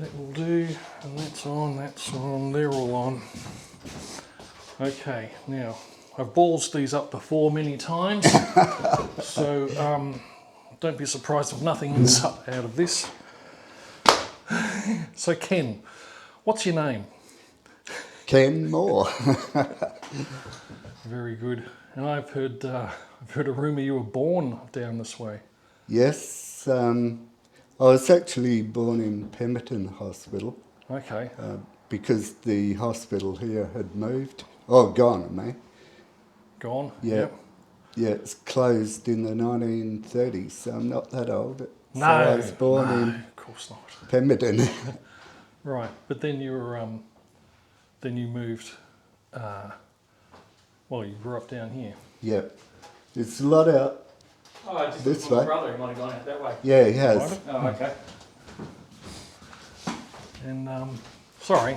That will do, and that's on, they're all on. Okay, now, I've ballsed these up before many times, so don't be surprised if nothing ends up out of this. So Ken, what's your name? Ken Moore. Very good. And I've heard a rumour you were born down this way. Yes, I was actually born in Pemberton Hospital. Okay. Because the hospital here had moved. Oh, gone, I mean. Gone? Yeah. Yep. Yeah, it's closed in the 1930s, so I'm not that old. No, so I was born in of course not. Pemberton. Right, but then you were, then you moved. Well, you grew up down here. Yeah, it's a lot out. Oh, just this my way. brother might have gone out that way. Yeah, he has. Oh, okay. And sorry.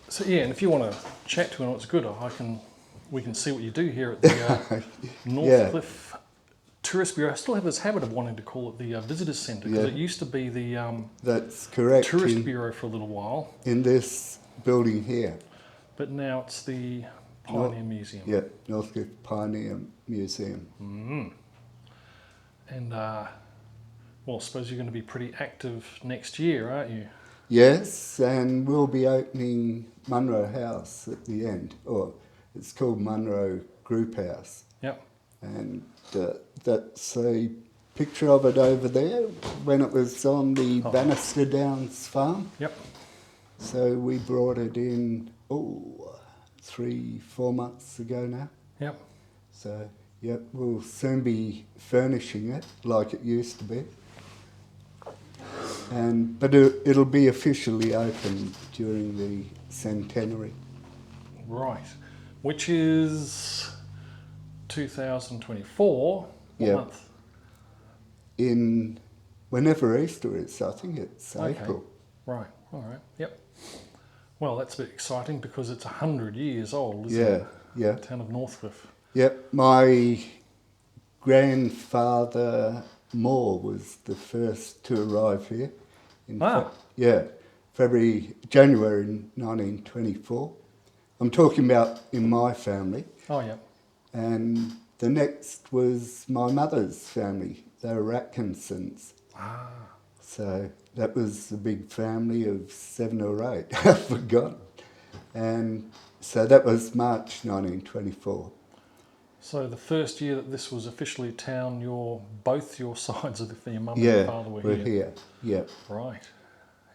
So yeah, and if you want to chat to him, it's good. We can see what you do here at the Northcliffe Tourist Bureau. I still have this habit of wanting to call it the Visitors Centre because it used to be the That's correct. Tourist Bureau for a little while. In this building here. But now it's the Pioneer Museum. Yeah, Northcliffe Pioneer Museum. And well, I suppose you're going to be pretty active next year, aren't you? Yes, and we'll be opening Munro House at the end, or it's called Munro Group House. Yep. And that's a picture of it over there when it was on the Bannister Downs farm. Yep. So we brought it in, 3-4 months ago now. Yep. So, yep, we'll soon be furnishing it like it used to be. But it'll be officially open during the centenary. Right. Which is 2024. What month? In whenever Easter is, I think it's April. Right. All right. Yep. Well, that's a bit exciting because it's 100 years old, isn't it? Yeah. The town of Northcliffe. Yep. My grandfather Moore was the first to arrive here. January 1924. I'm talking about in my family. Oh, yeah. And the next was my mother's family. They were Atkinsons. Ah. So that was a big family of 7 or 8. I forgot. And so that was March 1924. So the first year that this was officially a town, both your sides of your mum and your father were here? Yeah, we're here. Yeah. Right.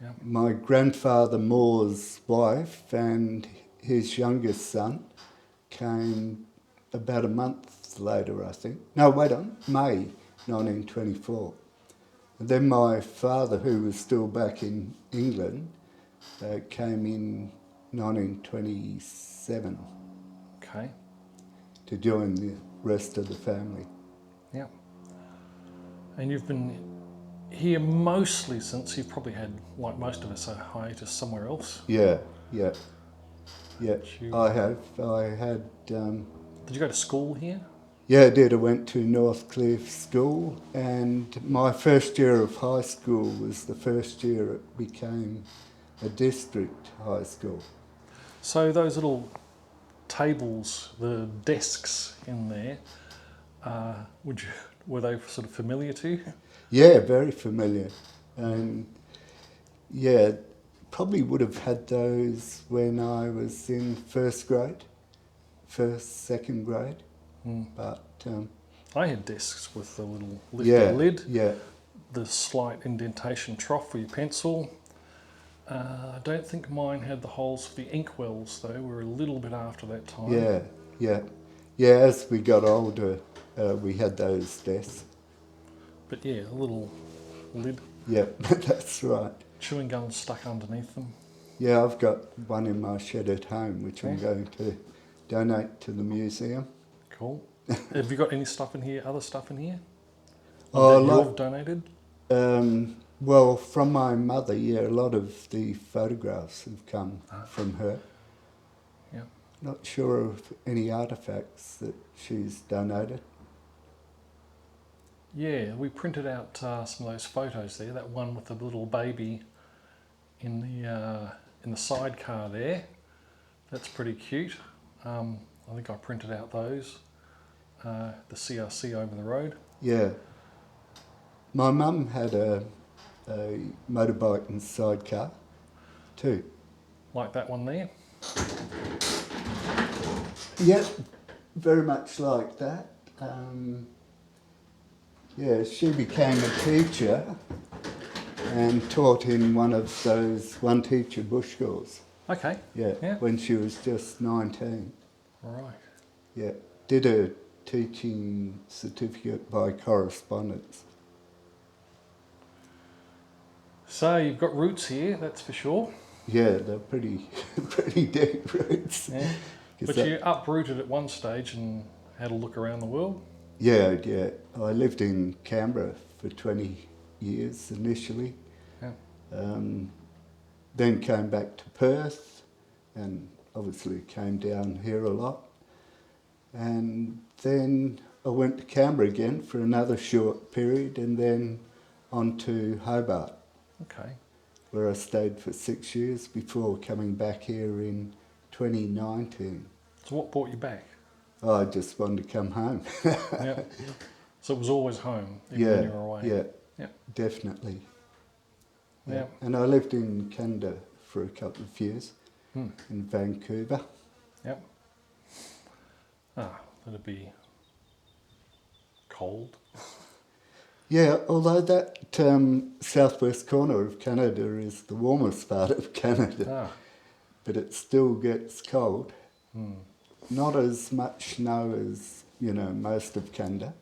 Yep. My grandfather Moore's wife and his youngest son came about a month later, I think. No, wait on, May 1924. And then my father, who was still back in England, came in 1927. Okay. To join the rest of the family. Yeah. And you've been here mostly since you've probably had, like most of us, a hiatus somewhere else. Yeah. I had. Did you go to school here? Yeah, I did. I went to Northcliffe School, and my first year of high school was the first year it became a district high school. So those little tables, the desks in there, were they sort of familiar to you? Yeah, very familiar. And yeah, probably would have had those when I was in second grade. But I had desks with the little lifted lid, yeah, the slight indentation trough for your pencil. I don't think mine had the holes for the inkwells though. We're a little bit after that time. Yeah. As we got older, we had those desks. But yeah, a little lid. Yeah, that's right. Chewing gum stuck underneath them. Yeah, I've got one in my shed at home, which I'm going to donate to the museum. Cool. Have you got any stuff in here, other stuff in here that you've donated? Well, from my mother, yeah, a lot of the photographs have come from her. Yeah. Not sure of any artefacts that she's donated. Yeah, we printed out some of those photos there. That one with the little baby in the sidecar there. That's pretty cute. I think I printed out those. The CRC over the road. Yeah. My mum had a motorbike and sidecar too. Like that one there. Yep, very much like that. Yeah, she became a teacher and taught in one of those one teacher bush schools. Okay. Yeah, Yeah. when she was just 19. Right. Yeah, did a teaching certificate by correspondence. So you've got roots here, that's for sure. Yeah, they're pretty deep roots. Yeah. But you uprooted at one stage and had a look around the world. Yeah. I lived in Canberra for 20 years initially. Yeah. Then came back to Perth and obviously came down here a lot. And then I went to Canberra again for another short period and then on to Hobart, Okay. where I stayed for 6 years before coming back here in 2019. So what brought you back? I just wanted to come home. Yeah. So it was always home, even when you were away. Yeah, Yeah. definitely. Yeah. And I lived in Canada for a couple of years in Vancouver. Yep. That'd be cold. Yeah, although that southwest corner of Canada is the warmest part of Canada, but it still gets cold. Not as much snow as, most of Canada,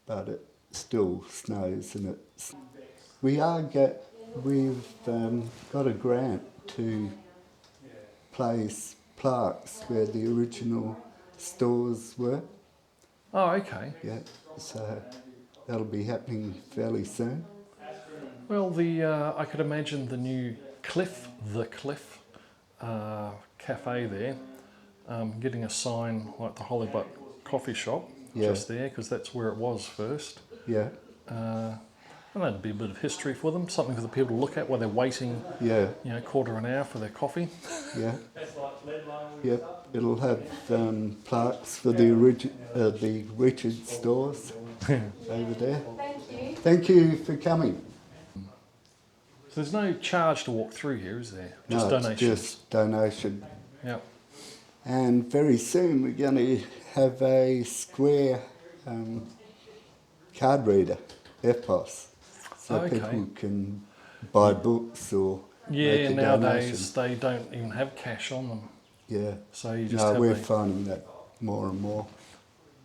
but it still snows and we've got a grant to place plaques where the original stores were. Oh, okay. Yeah, so that'll be happening fairly soon. Well, I could imagine the new Cliff cafe there, getting a sign like the Hollybutt coffee shop just there, because that's where it was first. Yeah. And that'd be a bit of history for them, something for the people to look at while they're waiting, quarter of an hour for their coffee. Yeah. Yep. It'll have plaques for the Richard stores over there. Thank you. Thank you for coming. So there's no charge to walk through here, is there? Just no, donations. It's just donation. Yeah. And very soon we're going to have a square card reader, EFTPOS, so people can buy books or make a nowadays donation. they don't even have cash on them. Yeah. So you just have we're finding that more and more.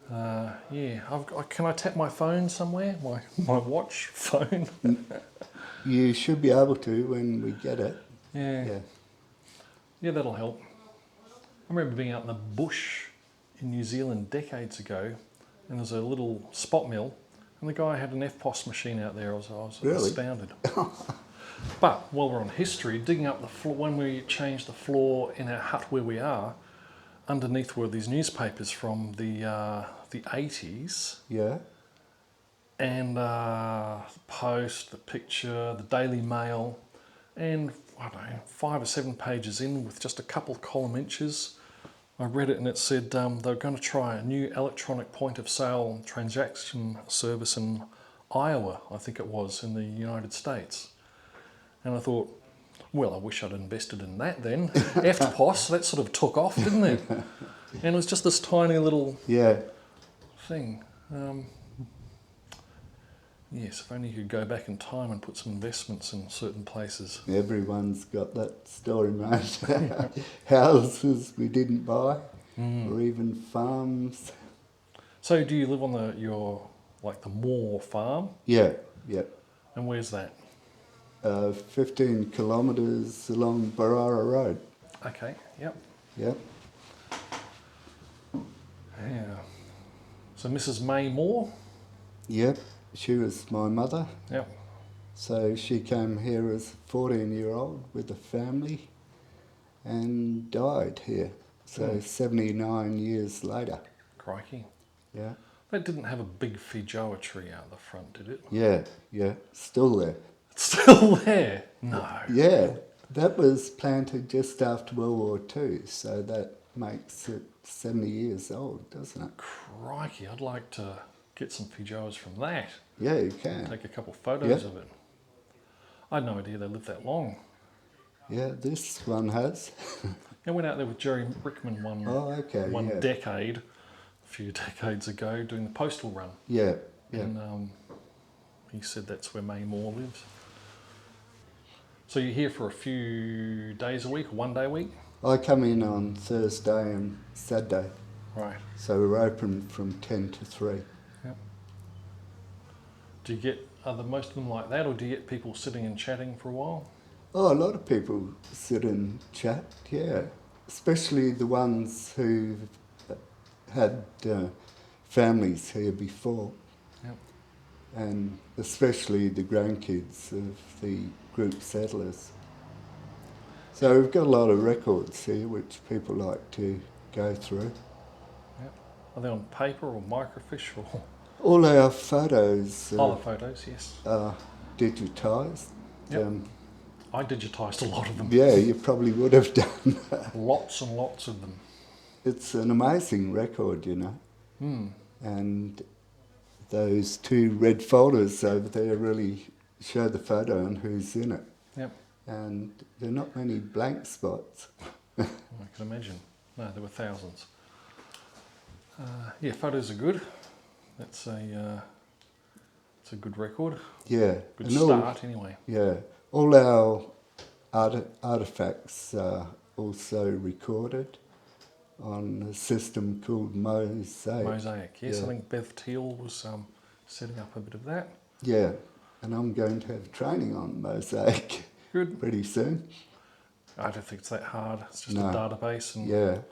Can I tap my phone somewhere? My watch phone? You should be able to when we get it. Yeah, that'll help. I remember being out in the bush in New Zealand decades ago, and there's a little spot mill, and the guy had an EFTPOS machine out there. I was Really? astounded. But while we're on history, digging up the floor, when we changed the floor in our hut where we are, underneath were these newspapers from the 80s. Yeah. And the Post, the Picture, the Daily Mail, and I don't know, 5 or 7 pages in with just a couple of column inches, I read it and it said they were going to try a new electronic point of sale transaction service in Iowa, I think it was, in the United States. And I thought, well, I wish I'd invested in that then. EFTPOS, that sort of took off, didn't it? And it was just this tiny little thing. Yes, if only you could go back in time and put some investments in certain places. Everyone's got that story, mate. Houses we didn't buy, or even farms. So do you live on the Moore farm? Yeah. And where's that? 15 kilometres along Barara Road. Okay, yep. Yep. Yeah. So Mrs. May Moore? Yep. She was my mother. Yep. So she came here as a 14-year-old with a family and died here. So 79 years later. Crikey. Yeah. That didn't have a big feijoa tree out the front, did it? Yeah, still there. It's still there. No. Yeah, that was planted just after World War II, so that makes it 70 years old, doesn't it? Crikey, I'd like to get some feijoas from that. Yeah, you can. Take a couple photos of it. I had no idea they lived that long. Yeah, this one has. I went out there with Jerry Rickman one decade, a few decades ago, doing the postal run. Yeah. And he said that's where May Moore lives. So you're here for a few days a week, or 1 day a week? I come in on Thursday and Saturday. Right. So we're open from 10 to 3. Yep. Do you get, are most of them like that, or do you get people sitting and chatting for a while? Oh, a lot of people sit and chat, yeah. Especially the ones who've had families here before. Yep. And especially the grandkids of the group settlers. So we've got a lot of records here which people like to go through. Yep. Are they on paper or microfiche or? All our photos All the photos, yes. are digitised. Yep. I digitised a lot of them. Yeah, you probably would have done. Lots and lots of them. It's an amazing record, you know. And those 2 red folders over there really show the photo and who's in it. Yep. And there are not many blank spots. I can imagine. No, there were thousands. Yeah, photos are good. It's a good record. Yeah. Good and start, anyway. Yeah. All our artefacts are also recorded on a system called Mosaic. Mosaic, yes. Yeah. I think Bev Teal was setting up a bit of that. Yeah. And I'm going to have training on Mosaic Good. pretty soon. I don't think it's that hard. It's just No. a database. And, Yeah.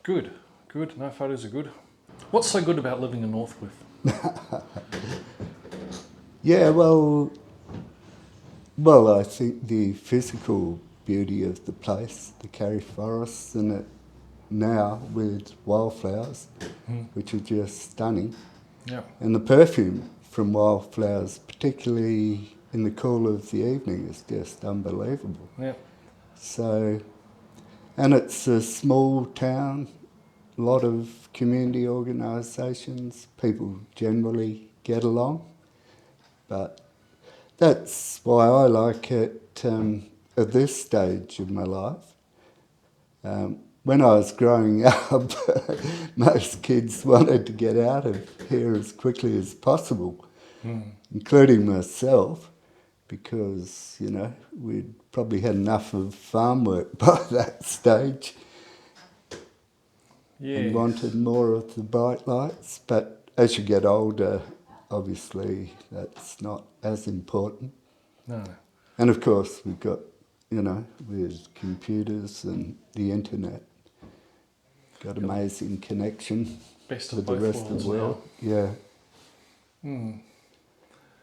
Good. No, photos are good. What's so good about living in Northcliffe? Yeah, well, I think the physical beauty of the place, the Carry Forests, and it now with wildflowers, which are just stunning. Yeah. And the perfume from wildflowers, particularly in the cool of the evening, is just unbelievable. Yeah. So, and it's a small town, a lot of community organisations, people generally get along. But that's why I like it at this stage of my life. When I was growing up, most kids wanted to get out of here as quickly as possible, including myself, because, you know, we'd probably had enough of farm work by that stage. Yes. And wanted more of the bright lights. But as you get older, obviously that's not as important. No. And of course we've got, you know, with computers and the internet, got amazing connection Best with of the both rest of worlds the world. now. Yeah.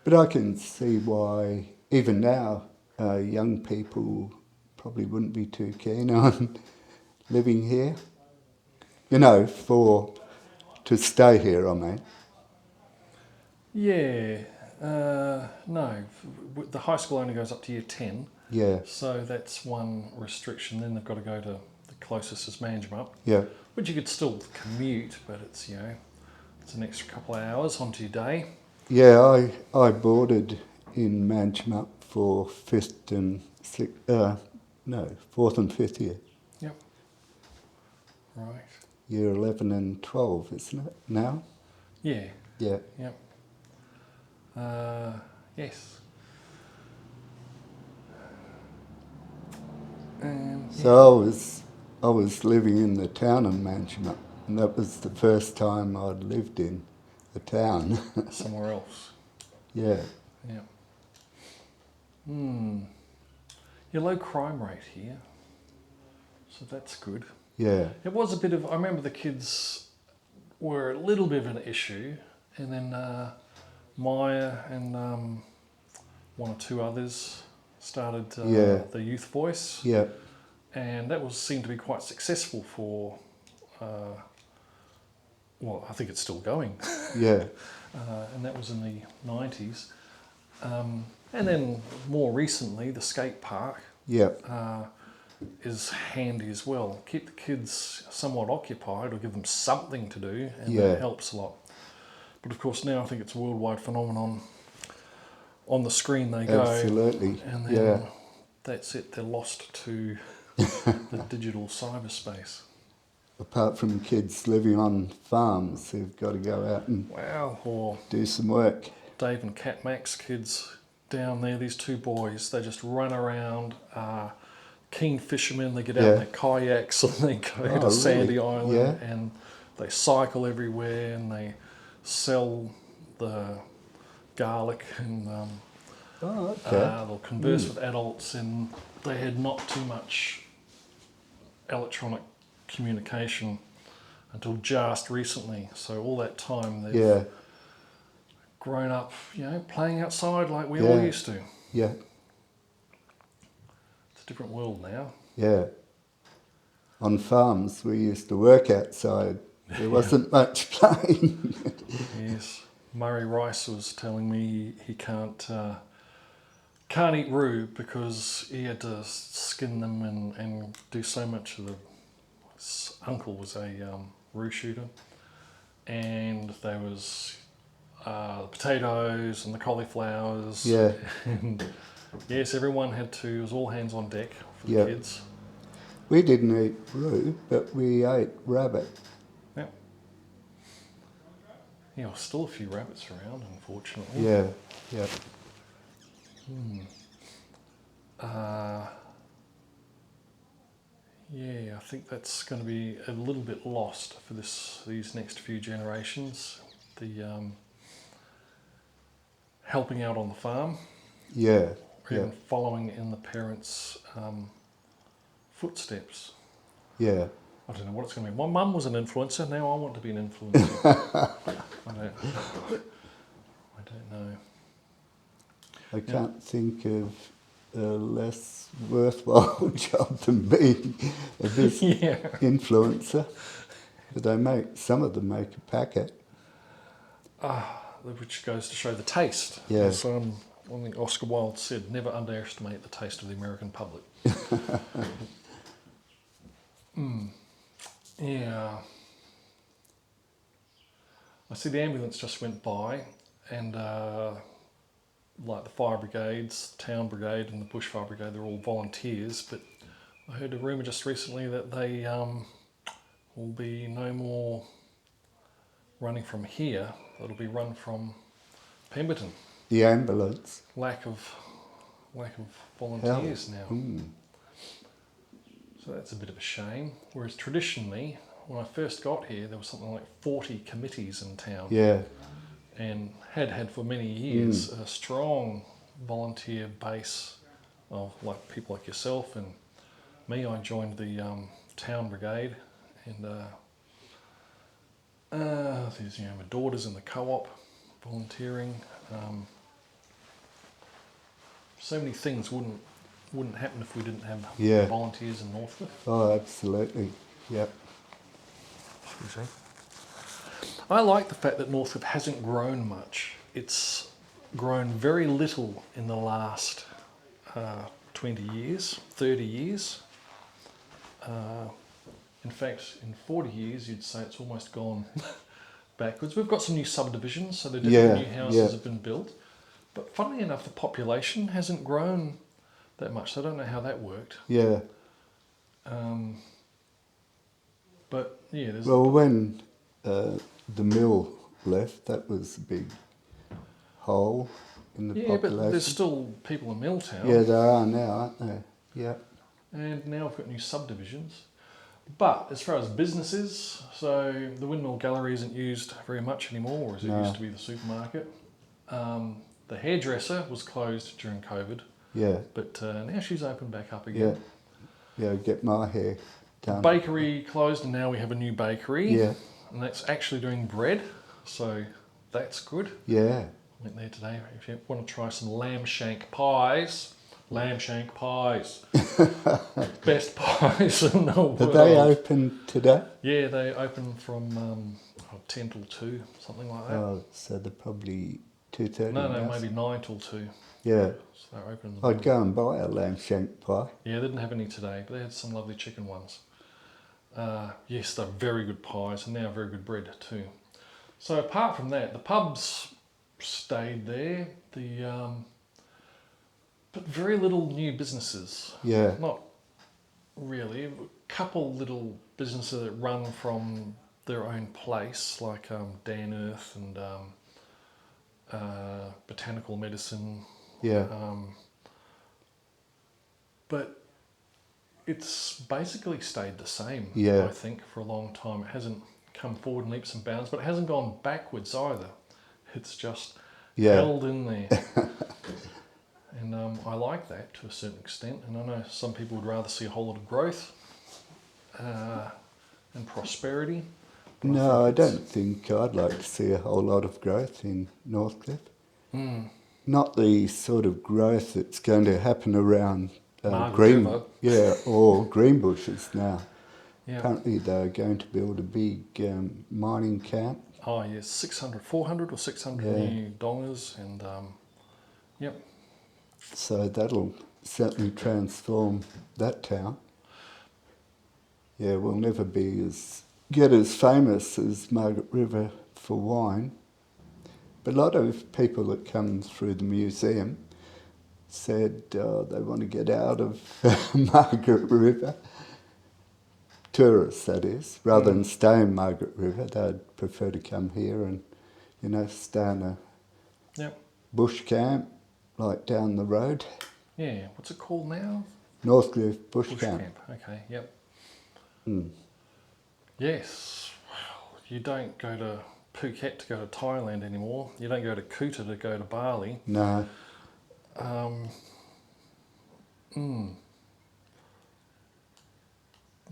But I can see why even now young people probably wouldn't be too keen on living here. You know, to stay here, I mean. Yeah. No. The high school only goes up to year 10. Yeah. So that's one restriction. Then they've got to go to the closest is Manjimup. Yeah. Which you could still commute, but it's, you know, it's an extra couple of hours onto your day. Yeah, I boarded in Manjimup for 4th and 5th year. Yep. Right. Year 11 and 12, isn't it, now? Yeah. Yeah. Yep. Yes. So I was living in the town of Manjimup, and that was the first time I'd lived in a town. Somewhere else. Yeah. Yeah. Your low crime rate here, so that's good. Yeah. It was a bit of, I remember the kids were a little bit of an issue, and then Maya and one or two others started the Youth Voice. Yeah. And that seemed to be quite successful for well, I think it's still going, Yeah. and that was in the 90s. And then more recently, the skate park Yeah. is handy as well. Keep the kids somewhat occupied or give them something to do, and Yeah. that helps a lot. But of course, now I think it's a worldwide phenomenon. On the screen they go, Absolutely. and then that's it. They're lost to the digital cyberspace. Apart from kids living on farms who've got to go out and Wow. Or do some work. Dave and Kat Mack's kids down there, these two boys, they just run around, keen fishermen, they get out in their kayaks and they go to Sandy Island and they cycle everywhere and they sell the garlic and they'll converse with adults, and they had not too much electronic communication until just recently. So all that time they've grown up, playing outside like we all used to. Yeah. It's a different world now. Yeah. On farms, we used to work outside. There wasn't much playing. Yes. Murray Rice was telling me he can't eat roo because he had to skin them and do so much of the... His uncle was a roo shooter, and there was the potatoes and the cauliflowers. Yeah. And yes, everyone had to, it was all hands on deck for the kids. We didn't eat roo, but we ate rabbit. Yeah. Yeah, well, still a few rabbits around, unfortunately. Yeah, yeah. Yeah, I think that's going to be a little bit lost for these next few generations. The helping out on the farm. Yeah. Or even following in the parents' footsteps. Yeah. I don't know what it's going to be. My mum was an influencer. Now I want to be an influencer. I don't know. I can't think of a less worthwhile job than being a influencer. But some of them make a packet. Which goes to show the taste. Yeah. So, I think Oscar Wilde said, never underestimate the taste of the American public. Yeah. I see the ambulance just went by, and like the fire brigades, town brigade and the bushfire brigade, they're all volunteers, but I heard a rumour just recently that they will be no more running from here. It'll be run from Pemberton. The ambulance. Lack of volunteers now. So that's a bit of a shame. Whereas traditionally, when I first got here, there was something like 40 committees in town. Yeah. And had for many years a strong volunteer base of like people like yourself and me. I joined the town brigade, and there's my daughter's in the co-op volunteering. So many things wouldn't happen if we didn't have volunteers in Northcliffe. Oh, absolutely. Yep. Excuse me. I like the fact that Northcliffe hasn't grown much. It's grown very little in the last 20 years, 30 years. In fact, in 40 years, you'd say it's almost gone backwards. We've got some new subdivisions, so the different new houses have been built. But funnily enough, the population hasn't grown that much, so I don't know how that worked. Yeah. But yeah, there's... Well, when the mill left, that was a big hole in the population. But there's still people in Milltown. Yeah, there are now, aren't there? Yeah. And now we've got new subdivisions. But as far as businesses, so the Windmill Gallery isn't used very much anymore, as it used to be the supermarket. The hairdresser was closed during COVID. Yeah. But now she's opened back up again. Yeah, get my hair done. Bakery closed, and now we have a new bakery. Yeah. And that's actually doing bread, so that's good. Yeah. Went there today. If you want to try some lamb shank pies, lamb shank pies. Best pies in the world. Are they open today? Yeah, they open from 10 till 2, something like that. Oh, so they're probably 2:30 No, now. maybe 9 till 2. Yeah. So they're open in the I'd morning. go and buy a lamb shank pie. Yeah, they didn't have any today, but they had some lovely chicken ones. Yes, they're very good pies, and now very good bread too. So apart from that, the pubs stayed there. But very little new businesses. Yeah. Not really. A couple little businesses that run from their own place, like Dan Earth and Botanical Medicine. Yeah. But it's basically stayed the same, Yeah. I think, for a long time. It hasn't come forward in leaps and bounds, but it hasn't gone backwards either. It's just held in there. And I like that to a certain extent. And I know some people would rather see a whole lot of growth and prosperity. No, I don't think I'd like to see a whole lot of growth in Northcliffe. Not the sort of growth that's going to happen around River. or Greenbushes now. Yeah. Apparently they're going to build a big mining camp. Oh, yes, 400 or 600 new dongers. And, yep. So that'll certainly transform that town. Yeah, we'll never get as famous as Margaret River for wine. But a lot of people that come through the museum said they want to get out of Margaret River. Tourists, that is. Rather than stay in Margaret River, they'd prefer to come here and, stay in a bush camp, like down the road. Yeah, what's it called now? Northcliffe Bush Camp. Okay, yep. Yes. Well, you don't go to Phuket to go to Thailand anymore. You don't go to Kuta to go to Bali. No.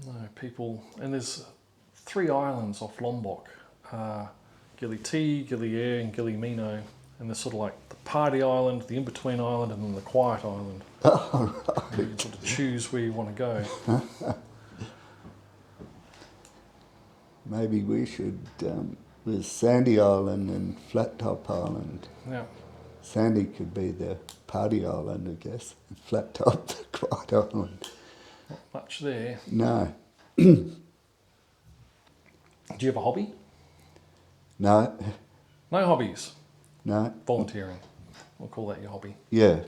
No, people... And there's 3 islands off Lombok. Gili T, Gili Air and Gili Mino. And they're sort of like the party island, the in-between island, and then the quiet island. Oh, right. You can sort of choose where you want to go. Maybe we should, with Sandy Island and Flat Top Island. Yeah. Sandy could be the party island, I guess. And Flat Top, the quiet island. Not much there. No. Do you have a hobby? No. No hobbies. No. Volunteering. We'll call that your hobby. Yeah.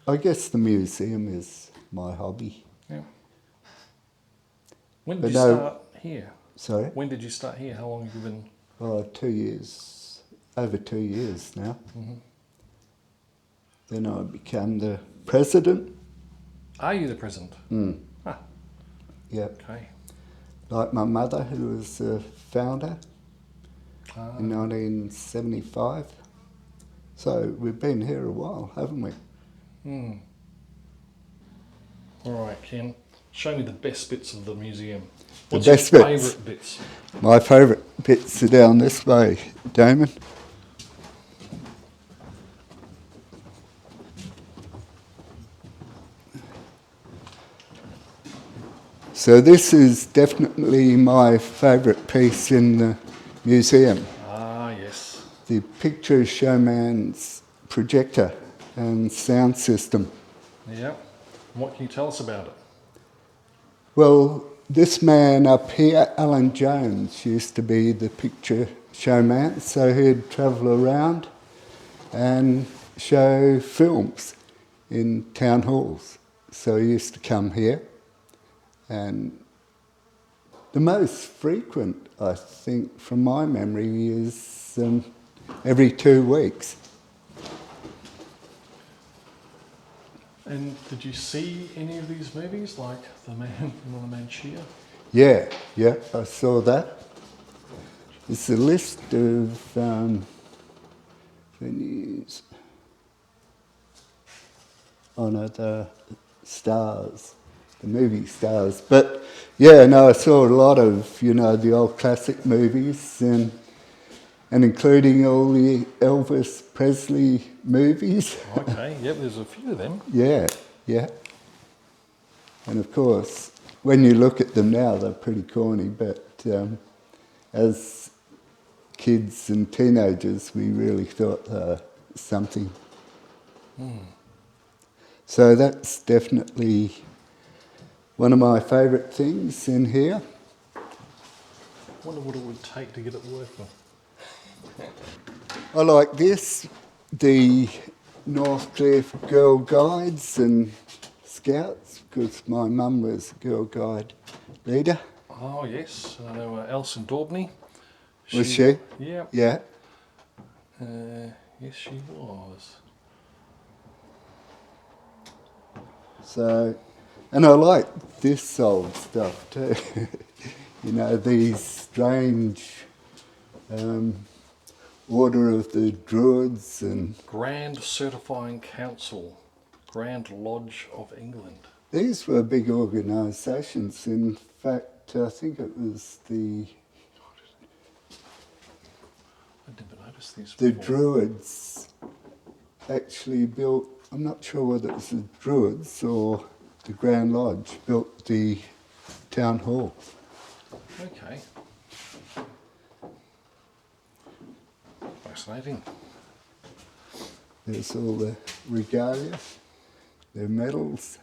I guess the museum is my hobby. Yeah. When did you start here? Sorry? When did you start here? How long have you been? Oh, 2 years. Over 2 years now. Mm-hmm. Then I became the president. Are you the president? Ah, Yeah. okay. Like my mother, who was the founder in 1975. So we've been here a while, haven't we? All right, Ken. Show me the best bits of the museum. The What's best your bits? favourite bits? My favourite bits are down this way, Damon. So this is definitely my favourite piece in the museum. Ah, yes. The picture showman's projector and sound system. Yeah. And what can you tell us about it? Well, this man up here, Alan Jones, used to be the picture showman, so he'd travel around and show films in town halls. So he used to come here, and the most frequent, I think, from my memory, is every 2 weeks. And did you see any of these movies, like The Man from the Manchia? Yeah, I saw that. It's a list of venues. Oh no, the stars, the movie stars. But yeah, no, I saw a lot of, the old classic movies, and and including all the Elvis Presley movies. Okay, yep, there's a few of them. Yeah, yeah. And of course, when you look at them now, they're pretty corny, but as kids and teenagers, we really thought something. So that's definitely one of my favourite things in here. I wonder what it would take to get it working. I like this, the Northcliffe Girl Guides and Scouts, because my mum was a Girl Guide leader. Oh yes, they were Alison Daubney. Was she? Yeah. Yeah. Yes, she was. So, and I like this old stuff too. You know, these strange Order of the Druids and... Grand Certifying Council, Grand Lodge of England. These were big organisations. In fact, I think it was I never noticed these the before. Druids actually built, I'm not sure whether it was the Druids or the Grand Lodge, built the town hall. Okay. Fascinating. There's all the regalia, their medals.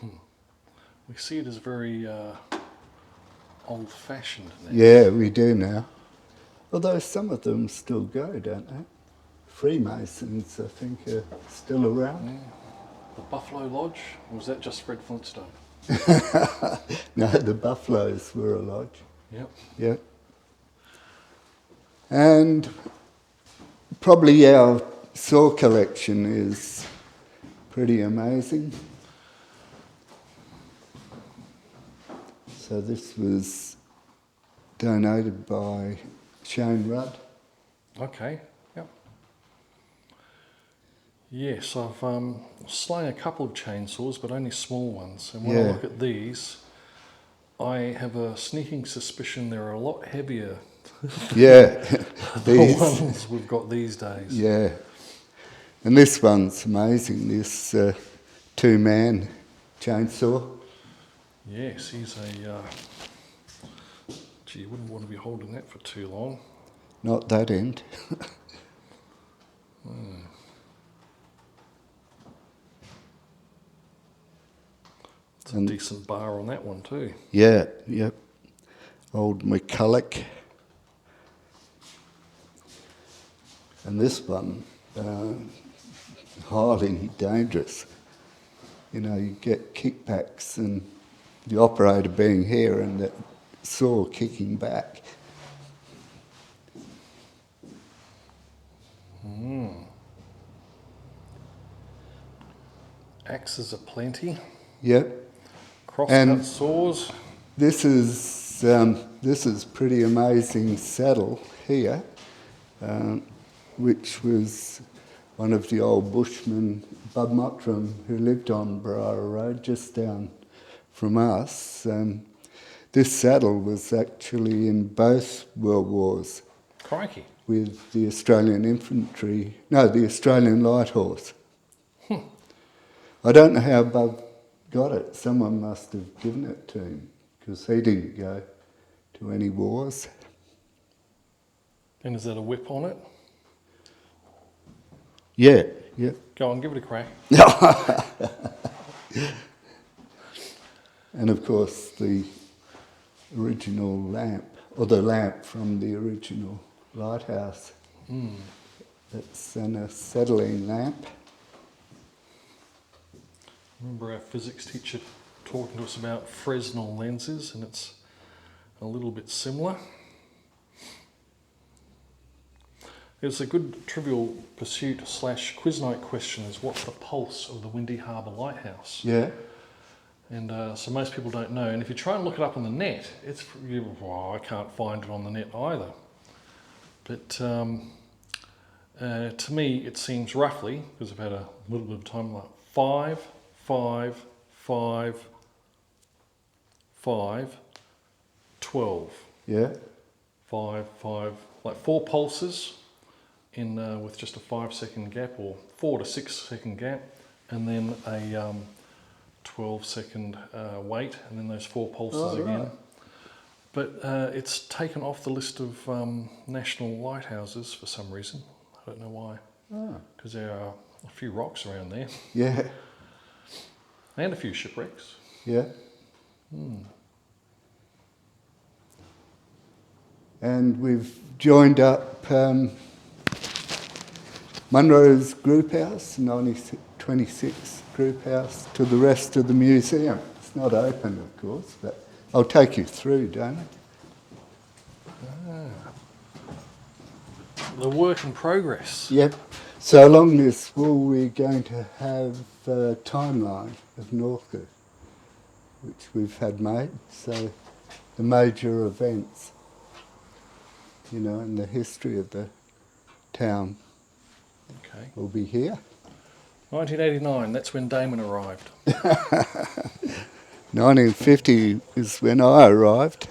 We see it as very old-fashioned now. Yeah, we do now. Although some of them still go, don't they? Freemasons, I think, are still around. Yeah. The Buffalo Lodge, or was that just Fred Flintstone? No, the Buffaloes were a lodge. Yep. Yeah. And probably our saw collection is pretty amazing. So this was donated by Shane Rudd. Okay. Yep. Yes, I've slain a couple of chainsaws, but only small ones. And when I Yeah. look at these, I have a sneaking suspicion they're a lot heavier Yeah, than these. the ones we've got these days. Yeah, and this one's amazing. This two-man chainsaw. Yes, he's a... gee, you wouldn't want to be holding that for too long. Not that end. It's a decent bar on that one too. Yeah, yep. Old McCulloch. And this one, highly dangerous. You know, you get kickbacks and the operator being here and that saw kicking back. Axes are plenty. Yep. Crosscut And saws. this is pretty amazing saddle here, which was one of the old bushmen, Bub Mottram, who lived on Barara Road, just down from us. This saddle was actually in both World Wars Crikey. with the Australian infantry, no, the Australian light horse. I don't know how Bub got it. Someone must have given it to him because he didn't go to any wars. And is that a whip on it? Yeah, yeah. Go on, give it a crack. And of course the original lamp, or the lamp from the original lighthouse. It's an acetylene lamp. Remember our physics teacher talking to us about Fresnel lenses, and it's a little bit similar. There's a good trivial pursuit / quiz night question is what's the pulse of the Windy Harbour Lighthouse? Yeah. And so most people don't know, and if you try and look it up on the net, it's I can't find it on the net either. But to me, it seems roughly, because I've had a little bit of time, like 5, 5, 5, 5, 12. Yeah. 5, like 4 pulses in with just a 5-second gap, or 4 to 6-second gap, and then a 12-second wait, and then those 4 pulses again. Right. But it's taken off the list of national lighthouses for some reason. I don't know why. Because there are a few rocks around there. Yeah. And a few shipwrecks. Yeah. And we've joined up Munro's group house, 1926 group house, to the rest of the museum. It's not open, of course, but I'll take you through, don't I? The work in progress. Yep. So along this wall we're going to have a timeline of Northcliffe, which we've had made. So the major events, you know, in the history of the town Okay. will be here. 1989, that's when Damon arrived. 1950 is when I arrived.